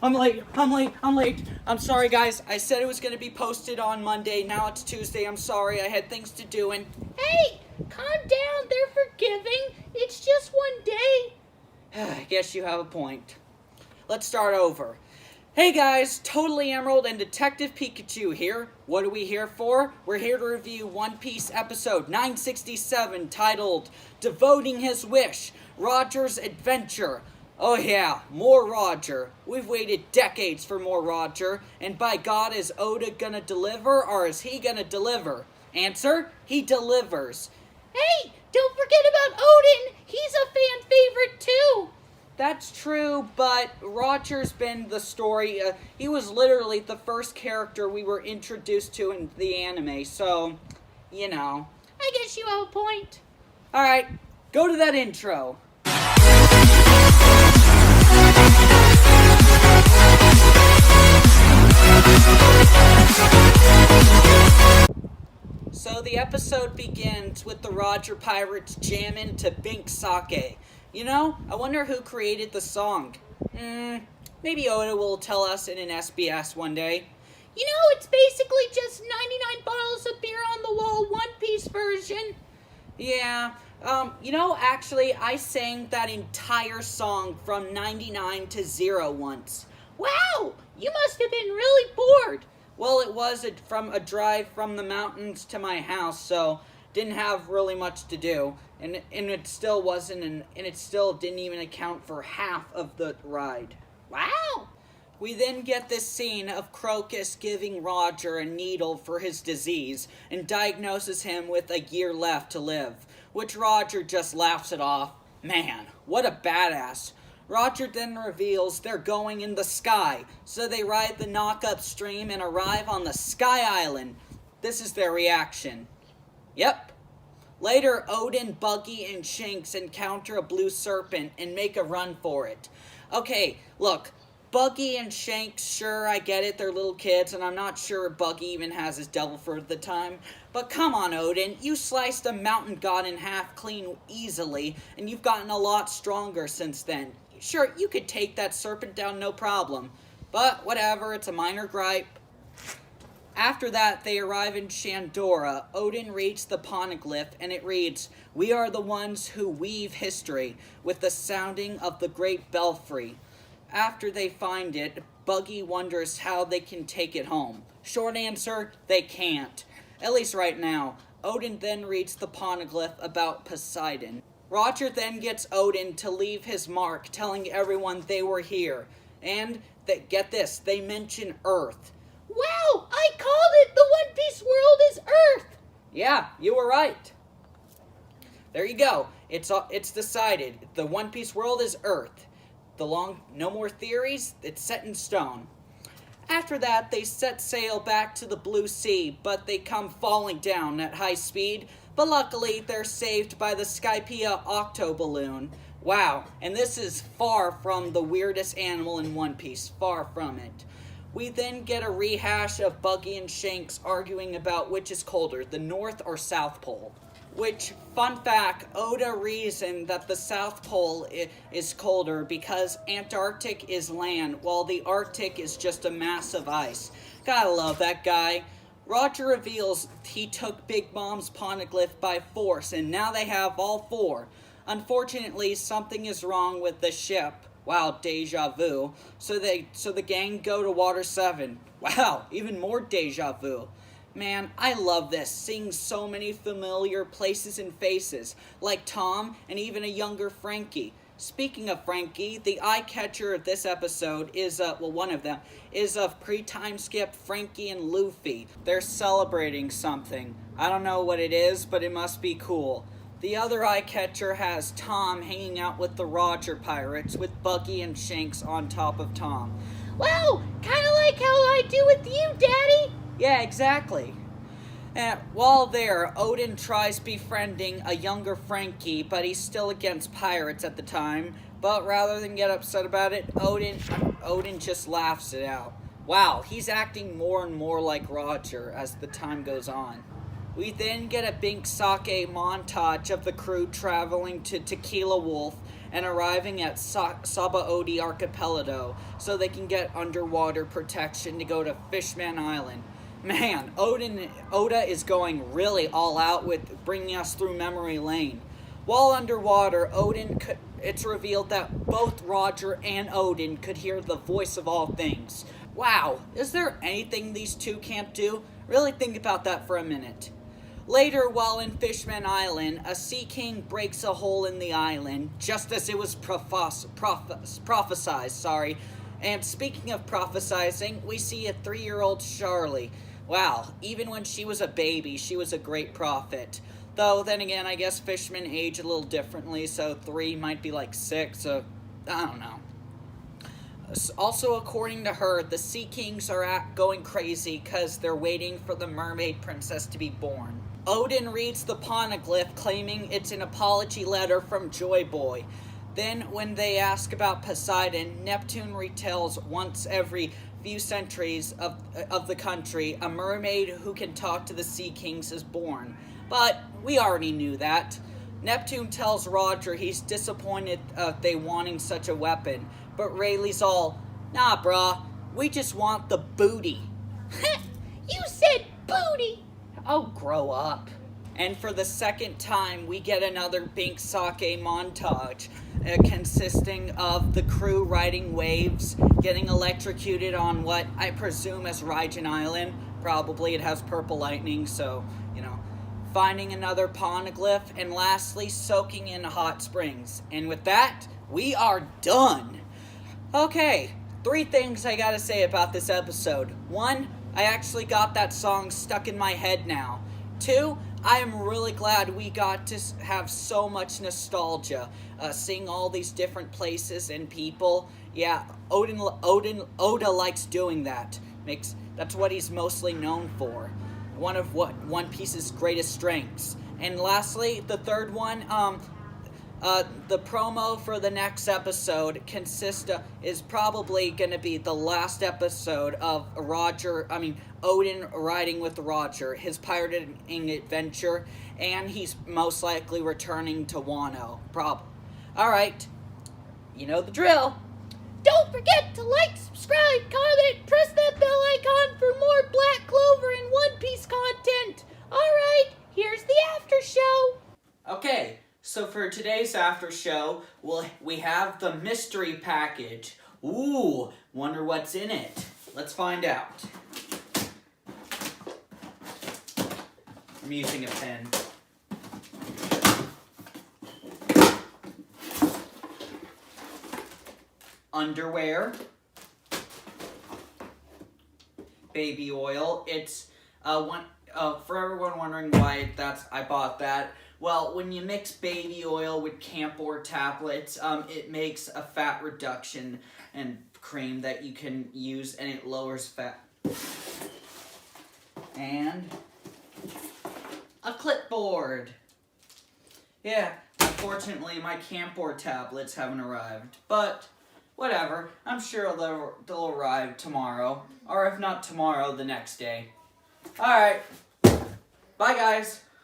I'm late. I'm sorry, guys. I said it was going to be posted on Monday. Now it's Tuesday. I'm sorry. I had things to do and... Hey, calm down. They're forgiving. It's just one day. I guess you have a point. Let's start over. Hey guys, Totally Emerald and Detective Pikachu here. What are we here for? We're here to review One Piece episode 967 titled Devoting His Wish, Rodger's Adventure. Oh yeah, more Rodger. We've waited decades for more Rodger, and by God, is Oda gonna deliver or is he gonna deliver? Answer, he delivers. Hey, don't forget about Oden. He's a fan favorite too. That's true, but Rodger's been the story. He was literally the first character we were introduced to in the anime, so, you know. I guess you have a point. Alright, go to that intro. So the episode begins with the Rodger pirates jamming to Bink Sake. You know, I wonder who created the song. Maybe Oda will tell us in an SBS one day. You know, it's basically just 99 bottles of beer on the wall One Piece version. Yeah, actually, I sang that entire song from 99 to 0 once. Wow, you must have been really bored. Well, it was from a drive from the mountains to my house, so didn't have really much to do, and it still wasn't, and it still didn't even account for half of the ride. Wow! We then get this scene of Crocus giving Rodger a needle for his disease and diagnoses him with a year left to live, which Rodger just laughs it off. Man, what a badass. Rodger then reveals they're going in the sky, so they ride the knock-up stream and arrive on the Sky Island. This is their reaction. Yep. Later, Oden, Buggy, and Shanks encounter a blue serpent and make a run for it. Okay, look, Buggy and Shanks, sure, I get it, they're little kids, and I'm not sure Buggy even has his devil fruit at the time. But come on, Oden, you sliced a mountain god in half clean easily, and you've gotten a lot stronger since then. Sure, you could take that serpent down no problem. But whatever, it's a minor gripe. After that, they arrive in Shandora. Oden reads the poneglyph, and it reads, "We are the ones who weave history with the sounding of the great belfry." After they find it, Buggy wonders how they can take it home. Short answer, they can't. At least right now. Oden then reads the poneglyph about Poseidon. Rodger then gets Oden to leave his mark, telling everyone they were here. And, get this, they mention Earth. Wow, I called it! The One Piece world is Earth! Yeah, you were right. There you go. It's decided. The One Piece world is Earth. No more theories. It's set in stone. After that, they set sail back to the Blue Sea, but they come falling down at high speed. But luckily, they're saved by the Skypiea Octo Balloon. Wow, and this is far from the weirdest animal in One Piece. Far from it. We then get a rehash of Buggy and Shanks arguing about which is colder, the North or South Pole. Which, fun fact, Oda reasoned that the South Pole is colder because Antarctic is land, while the Arctic is just a mass of ice. Gotta love that guy. Rodger reveals he took Big Mom's poneglyph by force, and now they have all four. Unfortunately, something is wrong with the ship. Wow, deja vu. So the gang go to Water 7. Wow, even more deja vu. Man, I love this, seeing so many familiar places and faces, like Tom and even a younger Frankie. Speaking of Frankie, the eye catcher of this episode is, one of them, is of pre-time skip Frankie and Luffy. They're celebrating something. I don't know what it is, but it must be cool. The other eye catcher has Tom hanging out with the Rodger pirates with Buggy and Shanks on top of Tom. Wow, kinda like how I do with you, Daddy! Yeah, exactly. And while there, Oden tries befriending a younger Frankie, but he's still against pirates at the time. But rather than get upset about it, Oden just laughs it out. Wow, he's acting more and more like Rodger as the time goes on. We then get a Bink Sake montage of the crew traveling to Tequila Wolf and arriving at Sabaody Archipelago so they can get underwater protection to go to Fishman Island. Man, Oda is going really all out with bringing us through memory lane. While underwater, it's revealed that both Rodger and Oden could hear the voice of all things. Wow, is there anything these two can't do? Really think about that for a minute. Later, while in Fishman Island, a sea king breaks a hole in the island, just as it was prophesized. And speaking of prophesizing, we see a 3-year-old Charlie. Wow, even when she was a baby, she was a great prophet. Though, then again, I guess fishermen age a little differently, so 3 might be like 6, so I don't know. Also, according to her, the Sea Kings are going crazy because they're waiting for the mermaid princess to be born. Oden reads the poneglyph, claiming it's an apology letter from Joy Boy. Then, when they ask about Poseidon, Neptune retells once every few centuries of the country, a mermaid who can talk to the Sea Kings is born. But we already knew that. Neptune tells Rodger he's disappointed they wanting such a weapon, but Rayleigh's all, nah brah, we just want the booty. You said booty! Oh, grow up. And for the second time, we get another Bink Sake montage, consisting of the crew riding waves, getting electrocuted on what I presume is Raijin Island. Probably it has purple lightning, so, finding another poneglyph, and lastly, soaking in hot springs. And with that, we are done. Okay, 3 things I gotta say about this episode. 1, I actually got that song stuck in my head now. 2, I am really glad we got to have so much nostalgia, seeing all these different places and people. Yeah, Oda likes doing that. That's what he's mostly known for. One of One Piece's greatest strengths. And lastly, the third one, the promo for the next episode is probably going to be the last episode of Oden riding with Rodger, his pirating adventure, and he's most likely returning to Wano. Alright, you know the drill. Don't forget to like, subscribe, comment, press that bell icon for more Black Clover and One Piece content. Alright, here's the after show. Okay, so for today's after show, we have the mystery package. Ooh, wonder what's in it. Let's find out. I'm using a pen. Underwear, baby oil. It's for everyone wondering why I bought that. Well, when you mix baby oil with Camphor tablets, it makes a fat reduction and cream that you can use, and it lowers fat. And a clipboard. Yeah, unfortunately, my Camphor tablets haven't arrived, but whatever, I'm sure they'll arrive tomorrow, or if not tomorrow, the next day. Alright, bye guys.